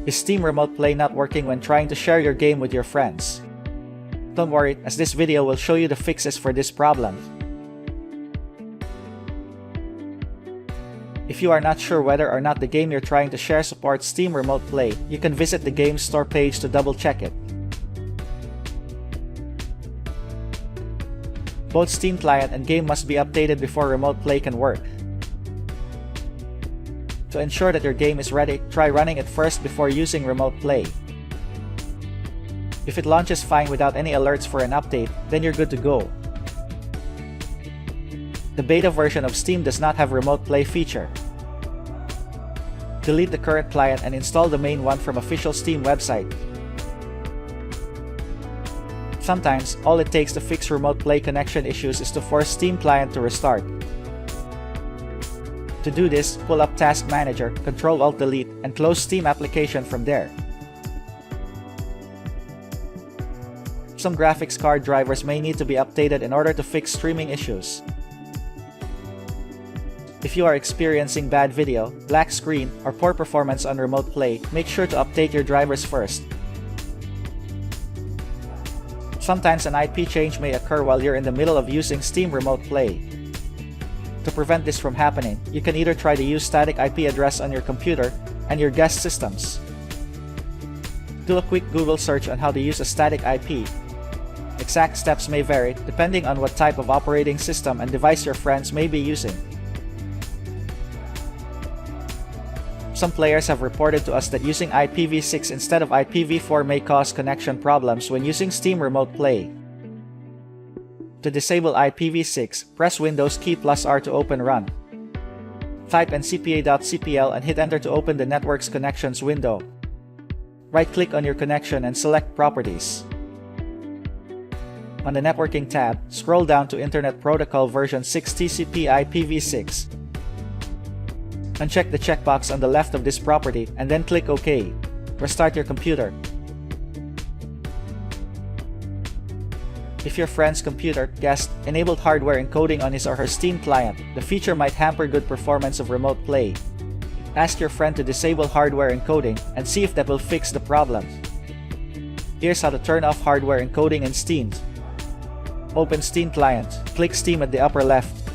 Is Steam Remote Play not working when trying to share your game with your friends? Don't worry, as this video will show you the fixes for this problem. If you are not sure whether or not the game you're trying to share supports Steam Remote Play, you can visit the game store page to double check it. Both Steam client and game must be updated before Remote Play can work. To ensure that your game is ready, try running it first before using Remote Play. If it launches fine without any alerts for an update, then you're good to go. The beta version of Steam does not have Remote Play feature. Delete the current client and install the main one from official Steam website. Sometimes, all it takes to fix Remote Play connection issues is to force Steam client to restart. To do this, pull up Task Manager, Ctrl-Alt-Delete, and close Steam application from there. Some graphics card drivers may need to be updated in order to fix streaming issues. If you are experiencing bad video, black screen, or poor performance on Remote Play, make sure to update your drivers first. Sometimes an IP change may occur while you're in the middle of using Steam Remote Play. To prevent this from happening, you can either try to use static IP address on your computer and your guest systems. Do a quick Google search on how to use a static IP. Exact steps may vary depending on what type of operating system and device your friends may be using. Some players have reported to us that using IPv6 instead of IPv4 may cause connection problems when using Steam Remote Play. To disable IPv6, press Windows key +R to open Run. Type ncpa.cpl and hit Enter to open the Network's Connections window. Right-click on your connection and select Properties. On the Networking tab, scroll down to Internet Protocol version 6 TCP IPv6. Uncheck the checkbox on the left of this property and then click OK. Restart your computer. If your friend's computer, guest, enabled hardware encoding on his or her Steam client, the feature might hamper good performance of Remote Play. Ask your friend to disable hardware encoding and see if that will fix the problem. Here's how to turn off hardware encoding in Steam. Open Steam Client, click Steam at the upper left.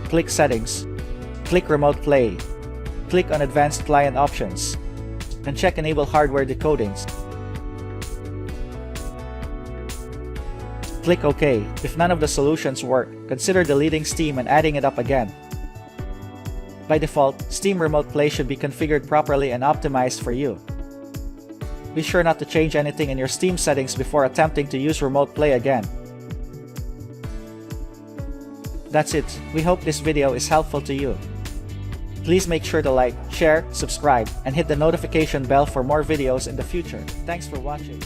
Click Settings. Click Remote Play. Click on Advanced Client Options. And check Enable Hardware Decodings. Click OK. If none of the solutions work, consider deleting Steam and adding it up again. By default, Steam Remote Play should be configured properly and optimized for you. Be sure not to change anything in your Steam settings before attempting to use Remote Play again. That's it. We hope this video is helpful to you. Please make sure to like, share, subscribe, and hit the notification bell for more videos in the future. Thanks for watching.